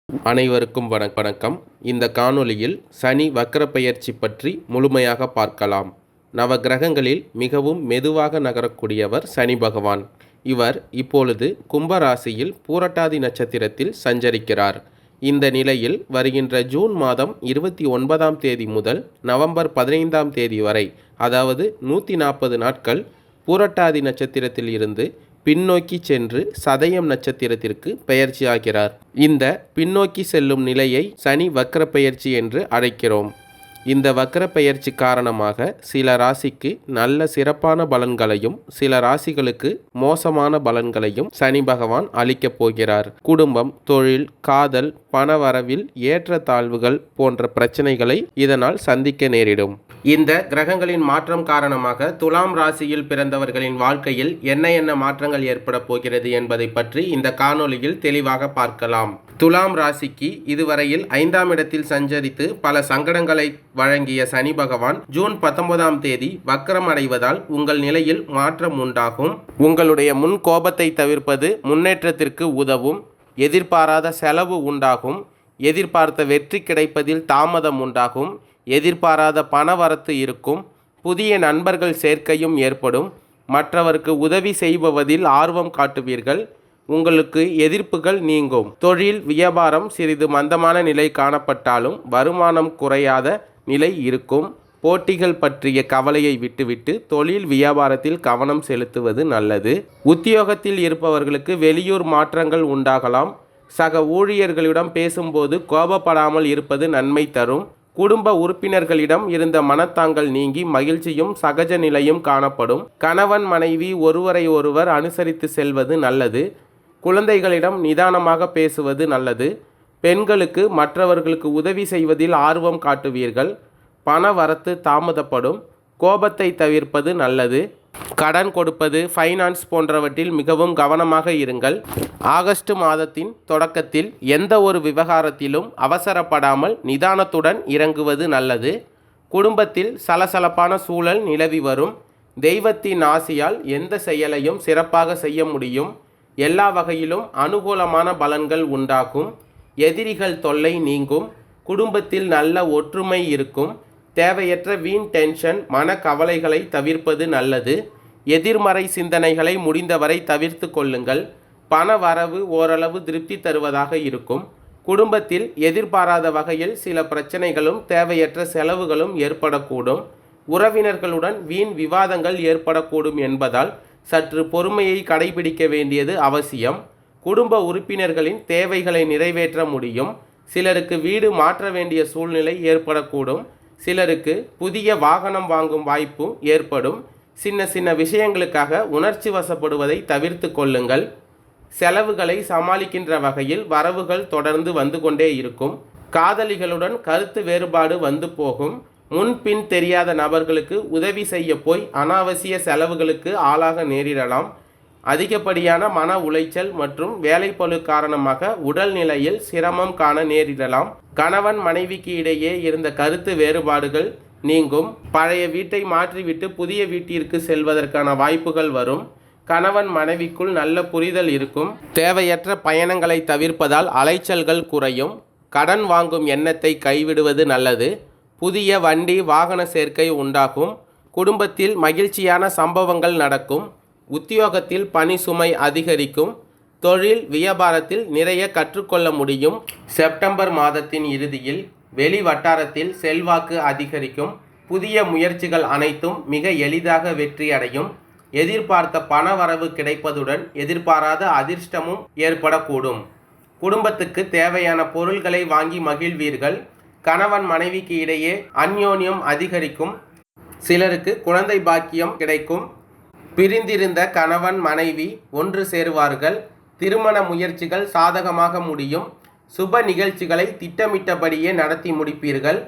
அனைவருக்கும் வணக்கம். இந்த காணொளியில் சனி வக்ர பெயர்ச்சி பற்றி முழுமையாக பார்க்கலாம். நவ கிரகங்களில் மிகவும் மெதுவாக நகரக்கூடியவர் சனி பகவான். இவர் இப்பொழுது கும்பராசியில் பூரட்டாதி நட்சத்திரத்தில் சஞ்சரிக்கிறார். இந்த நிலையில் வருகின்ற ஜூன் மாதம் 29ஆம் தேதி முதல் நவம்பர் 15ஆம் தேதி வரை, அதாவது 140 நாட்கள் பூரட்டாதி நட்சத்திரத்தில் இருந்து பின்னோக்கி சென்று சதயம் நட்சத்திரத்திற்கு பெயர்ச்சியாகிறார். இந்த பின்னோக்கி செல்லும் நிலையை சனி வக்ர பெயர்ச்சி என்று அழைக்கிறோம். இந்த வக்ர பெயர்ச்சி காரணமாக சில ராசிக்கு நல்ல சிறப்பான பலன்களையும் சில ராசிகளுக்கு மோசமான பலன்களையும் சனி பகவான் அளிக்கப் போகிறார். குடும்பம், தொழில், காதல், பணவரவில் ஏற்ற தாழ்வுகள் போன்ற பிரச்சனைகளை இதனால் சந்திக்க நேரிடும். இந்த கிரகங்களின் மாற்றம் காரணமாக துலாம் ராசியில் பிறந்தவர்களின் வாழ்க்கையில் என்ன மாற்றங்கள் ஏற்பட போகிறது என்பதை பற்றி இந்த காணொளியில் தெளிவாக பார்க்கலாம். துலாம் ராசிக்கு இதுவரையில் 5ஆம் இடத்தில் சஞ்சரித்து பல சங்கடங்களை வழங்கிய சனி பகவான் ஜூன் 19ஆம் தேதி வக்ரம் அடைவதால் உங்கள் நிலையில் மாற்றம் உண்டாகும். உங்களுடைய முன் கோபத்தை தவிர்ப்பது முன்னேற்றத்திற்கு உதவும். எதிர்பாராத செலவு உண்டாகும். எதிர்பார்த்த வெற்றி கிடைப்பதில் தாமதம் உண்டாகும். எதிர்பாராத பணவரத்து இருக்கும். புதிய நண்பர்கள் சேர்க்கையும் ஏற்படும். மற்றவருக்கு உதவி செய்வதில் ஆர்வம் காட்டுவீர்கள். உங்களுக்கு எதிர்ப்புகள் நீங்கும். தொழில் வியாபாரம் சிறிது மந்தமான நிலை காணப்பட்டாலும் வருமானம் குறையாத நிலை இருக்கும். போட்டிகள் பற்றிய கவலையை விட்டுவிட்டு தொழில் வியாபாரத்தில் கவனம் செலுத்துவது நல்லது. உத்தியோகத்தில் இருப்பவர்களுக்கு வெளியூர் மாற்றங்கள் உண்டாகலாம். சக ஊழியர்களிடம் பேசும்போது கோபப்படாமல் இருப்பது நன்மை தரும். குடும்ப உறுப்பினர்களிடம் இருந்த மனத்தாங்கல் நீங்கி மகிழ்ச்சியும் சகஜ நிலையும் காணப்படும். கணவன் மனைவி ஒருவரை ஒருவர் அனுசரித்து செல்வது நல்லது. குழந்தைகளிடம் நிதானமாக பேசுவது நல்லது. பெண்களுக்கு மற்றவர்களுக்கு உதவி செய்வதில் ஆர்வம் காட்டுவீர்கள். பண வரத்து தாமதப்படும். கோபத்தை தவிர்ப்பது நல்லது. கடன் கொடுப்பது, ஃபைனான்ஸ் போன்றவற்றில் மிகவும் கவனமாக இருங்கள். ஆகஸ்ட் மாதத்தின் தொடக்கத்தில் எந்த ஒரு விவகாரத்திலும் அவசரப்படாமல் நிதானத்துடன் இறங்குவது நல்லது. குடும்பத்தில் சலசலப்பான சூழல் நிலவி வரும். தெய்வத்தின் ஆசியால் எந்த செயலையும் சிறப்பாக செய்ய முடியும். எல்லா வகையிலும் அனுகூலமான பலன்கள் உண்டாகும். எதிரிகள் தொல்லை நீங்கும். குடும்பத்தில் நல்ல ஒற்றுமை இருக்கும். தேவையற்ற வீண் டென்ஷன், மன கவலைகளை தவிர்ப்பது நல்லது. எதிர்மறை சிந்தனைகளை முடிந்தவரை தவிர்த்து கொள்ளுங்கள். பண வரவு ஓரளவு திருப்தி தருவதாக இருக்கும். குடும்பத்தில் எதிர்பாராத வகையில் சில பிரச்சனைகளும் தேவையற்ற செலவுகளும் ஏற்படக்கூடும். உறவினர்களுடன் வீண் விவாதங்கள் ஏற்படக்கூடும் என்பதால் சற்று பொறுமையை கடைபிடிக்க வேண்டியது அவசியம். குடும்ப உறுப்பினர்களின் தேவைகளை நிறைவேற்ற முடியும். சிலருக்கு வீடு மாற்ற வேண்டிய சூழ்நிலை ஏற்படக்கூடும். சிலருக்கு புதிய வாகனம் வாங்கும் வாய்ப்பு ஏற்படும். சின்ன விஷயங்களுக்காக உணர்ச்சி வசப்படுவதை தவிர்த்து கொள்ளுங்கள். செலவுகளை சமாளிக்கின்ற வகையில் வரவுகள் தொடர்ந்து வந்து கொண்டே இருக்கும். காதலிகளுடன் கருத்து வேறுபாடு வந்து போகும். முன்பின் தெரியாத நபர்களுக்கு உதவி செய்ய போய் அனாவசிய செலவுகளுக்கு ஆளாக நேரிடலாம். அதிகப்படியான மன உளைச்சல் மற்றும் வேலைப்பளு காரணமாக உடல்நிலையில் சிரமம் காண நேரிடலாம். கணவன் மனைவிக்கு இடையே இருந்த கருத்து வேறுபாடுகள் நீங்கும். பழைய வீட்டை மாற்றிவிட்டு புதிய வீட்டிற்கு செல்வதற்கான வாய்ப்புகள் வரும். கணவன் மனைவிக்குள் நல்ல புரிதல் இருக்கும். தேவையற்ற பயணங்களை தவிர்ப்பதால் அலைச்சல்கள் குறையும். கடன் வாங்கும் எண்ணத்தை கைவிடுவது நல்லது. புதிய வண்டி வாகன சேர்க்கை உண்டாகும். குடும்பத்தில் மகிழ்ச்சியான சம்பவங்கள் நடக்கும். உத்தியோகத்தில் பணி சுமை அதிகரிக்கும். தொழில் வியாபாரத்தில் நிறைய கற்றுக்கொள்ள முடியும். செப்டம்பர் மாதத்தின் இறுதியில் வெளி வட்டாரத்தில் செல்வாக்கு அதிகரிக்கும். புதிய முயற்சிகள் அனைத்தும் மிக எளிதாக வெற்றியடையும். எதிர்பார்த்த பண வரவு கிடைப்பதுடன் எதிர்பாராத அதிர்ஷ்டமும் ஏற்படக்கூடும். குடும்பத்துக்கு தேவையான பொருள்களை வாங்கி மகிழ்வீர்கள். கணவன் மனைவிக்கு இடையே அந்யோன்யம் அதிகரிக்கும். சிலருக்கு குழந்தை பாக்கியம் கிடைக்கும். பிரிந்திருந்த கணவன் மனைவி ஒன்று சேருவார்கள். திருமண முயற்சிகள் சாதகமாக முடியும். சுப நிகழ்ச்சிகளை திட்டமிட்டபடியே நடத்தி முடிப்பீர்கள்.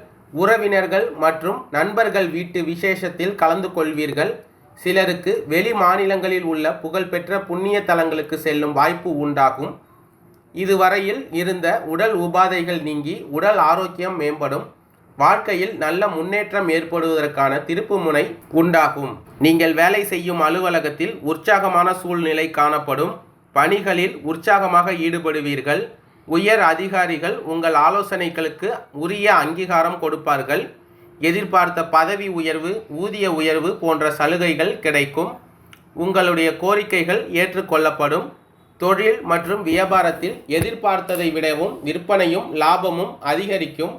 உறவினர்கள் மற்றும் நண்பர்கள் வீட்டு விசேஷத்தில் கலந்து கொள்வீர்கள். சிலருக்கு வெளி மாநிலங்களில் உள்ள புகழ்பெற்ற புண்ணிய தலங்களுக்கு செல்லும் வாய்ப்பு உண்டாகும். இதுவரையில் இருந்த உடல் உபாதைகள் நீங்கி உடல் ஆரோக்கியம் மேம்படும். வாழ்க்கையில் நல்ல முன்னேற்றம் ஏற்படுவதற்கான திருப்புமுனை உண்டாகும். நீங்கள் வேலை செய்யும் அலுவலகத்தில் உற்சாகமான சூழ்நிலை காணப்படும். பணிகளில் உற்சாகமாக ஈடுபடுவீர்கள். உயர் அதிகாரிகள் உங்கள் ஆலோசனைகளுக்கு உரிய அங்கீகாரம் கொடுப்பார்கள். எதிர்பார்த்த பதவி உயர்வு, ஊதிய உயர்வு போன்ற சலுகைகள் கிடைக்கும். உங்களுடைய கோரிக்கைகள் ஏற்றுக்கொள்ளப்படும். தொழில் மற்றும் வியாபாரத்தில் எதிர்பார்த்ததை விடவும் விற்பனையும் லாபமும் அதிகரிக்கும்.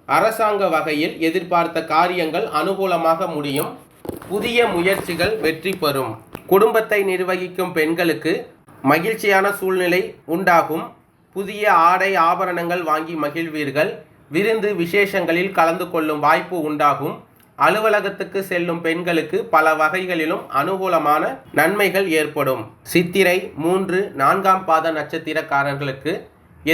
அரசாங்க வகையில் எதிர்பார்த்த காரியங்கள் அனுகூலமாக முடியும். புதிய முயற்சிகள் வெற்றி பெறும். குடும்பத்தை நிர்வகிக்கும் பெண்களுக்கு மகிழ்ச்சியான சூழ்நிலை உண்டாகும். புதிய ஆடை ஆபரணங்கள் வாங்கி மகிழ்வீர்கள். விருந்து விசேஷங்களில் கலந்து கொள்ளும் வாய்ப்பு உண்டாகும். அலுவலகத்துக்கு செல்லும் பெண்களுக்கு பல வகைகளிலும் அனுகூலமான நன்மைகள் ஏற்படும். சித்திரை 3, 4ஆம் பாத நட்சத்திரக்காரர்களுக்கு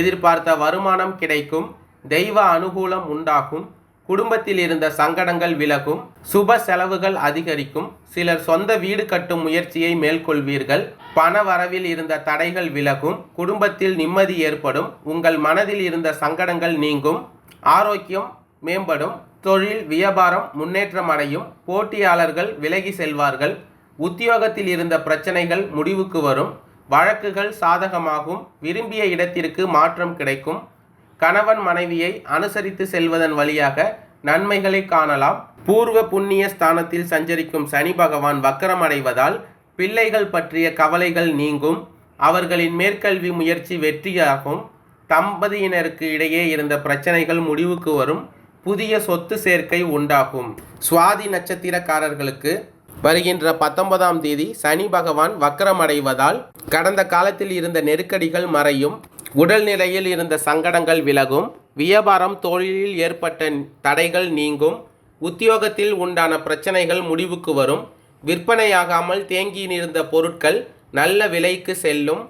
எதிர்பார்த்த வருமானம் கிடைக்கும். தெய்வ அனுகூலம் உண்டாகும். குடும்பத்தில் இருந்த சங்கடங்கள் விலகும். சுப செலவுகள் அதிகரிக்கும். சிலர் சொந்த வீடு கட்டும் முயற்சியை மேற்கொள்வீர்கள். பண வரவில் இருந்த தடைகள் விலகும். குடும்பத்தில் நிம்மதி ஏற்படும். உங்கள் மனதில் இருந்த சங்கடங்கள் நீங்கும். ஆரோக்கியம் மேம்படும். தொழில் வியாபாரம் முன்னேற்றம் அடையும். போட்டியாளர்கள் விலகி செல்வார்கள். உத்தியோகத்தில் இருந்த பிரச்சனைகள் முடிவுக்கு வரும். வழக்குகள் சாதகமாகும். விரும்பிய இடத்திற்கு மாற்றம் கிடைக்கும். கணவன் மனைவியை அனுசரித்து செல்வதன் வழியாக நன்மைகளை காணலாம். பூர்வ புண்ணிய ஸ்தானத்தில் சஞ்சரிக்கும் சனி பகவான் வக்கரமடைவதால் பிள்ளைகள் பற்றிய கவலைகள் நீங்கும். அவர்களின் மேற்கல்வி முயற்சி வெற்றியாகும். தம்பதியினருக்கு இடையே இருந்த பிரச்சனைகள் முடிவுக்கு வரும். புதிய சொத்து சேர்க்கை உண்டாகும். சுவாதி நட்சத்திரக்காரர்களுக்கு வருகின்ற 19ஆம் தேதி சனி பகவான் வக்கரமடைவதால் கடந்த காலத்தில் இருந்த நெருக்கடிகள் மறையும். உடல்நிலையில் இருந்த சங்கடங்கள் விலகும். வியாபாரம் தொழிலில் ஏற்பட்ட தடைகள் நீங்கும். உத்தியோகத்தில் உண்டான பிரச்சனைகள் முடிவுக்கு வரும். விற்பனையாகாமல் தேங்கியிருந்த பொருட்கள் நல்ல விலைக்கு செல்லும்.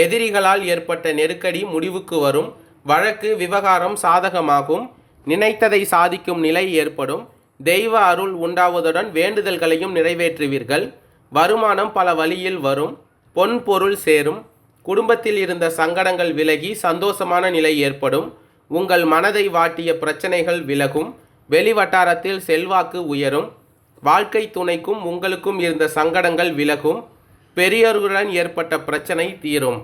எதிரிகளால் ஏற்பட்ட நெருக்கடி முடிவுக்கு வரும். வழக்கு விவகாரம் சாதகமாகும். நினைத்ததை சாதிக்கும் நிலை ஏற்படும். தெய்வ அருள் உண்டாவதுடன் வேண்டுதல்களையும் நிறைவேற்றுவீர்கள். வருமானம் பல வழியில் வரும். பொன் பொருள் சேரும். குடும்பத்தில் இருந்த சங்கடங்கள் விலகி சந்தோஷமான நிலை ஏற்படும். உங்கள் மனதை வாட்டிய பிரச்சனைகள் விலகும். வெளிவட்டாரத்தில் செல்வாக்கு உயரும். வாழ்க்கை துணைக்கும் உங்களுக்கும் இருந்த சங்கடங்கள் விலகும். பெரியோர்களுடன் ஏற்பட்ட பிரச்சனை தீரும்.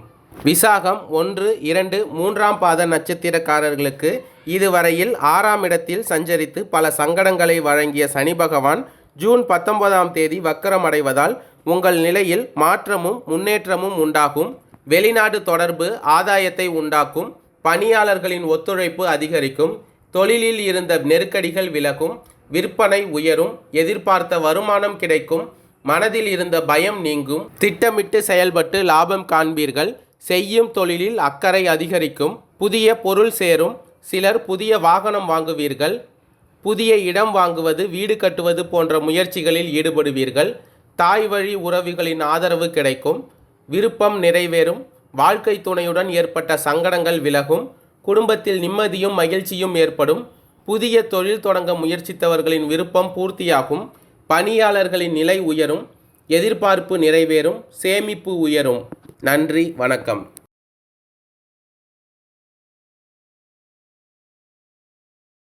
விசாகம் 1, 2, 3ஆம் பாத நட்சத்திரக்காரர்களுக்கு இதுவரையில் 6ஆம் இடத்தில் சஞ்சரித்து பல சங்கடங்களை வழங்கிய சனி பகவான் ஜூன் 19ஆம் தேதி வக்கரமடைவதால் உங்கள் நிலையில் மாற்றமும் முன்னேற்றமும் உண்டாகும். வெளிநாடு தொடர்பு ஆதாயத்தை உண்டாக்கும். பணியாளர்களின் ஒத்துழைப்பு அதிகரிக்கும். தொழிலில் இருந்த நெருக்கடிகள் விலகும். விற்பனை உயரும். எதிர்பார்த்த வருமானம் கிடைக்கும். மனதில் இருந்த பயம் நீங்கும். திட்டமிட்டு செயல்பட்டு லாபம் காண்பீர்கள். செய்யும் தொழிலில் அக்கறை அதிகரிக்கும். புதிய பொருள் சேரும். சிலர் புதிய வாகனம் வாங்குவீர்கள். புதிய இடம் வாங்குவது, வீடு கட்டுவது போன்ற முயற்சிகளில் ஈடுபடுவீர்கள். தாய் வழி உறவுகளின் ஆதரவு கிடைக்கும். விருப்பம் நிறைவேறும். வாழ்க்கை துணையுடன் ஏற்பட்ட சங்கடங்கள் விலகும். குடும்பத்தில் நிம்மதியும் மகிழ்ச்சியும் ஏற்படும். புதிய தொழில் தொடங்க முயற்சித்தவர்களின் விருப்பம் பூர்த்தியாகும். பணியாளர்களின் நிலை உயரும். எதிர்பார்ப்பு நிறைவேறும். சேமிப்பு உயரும். நன்றி, வணக்கம்.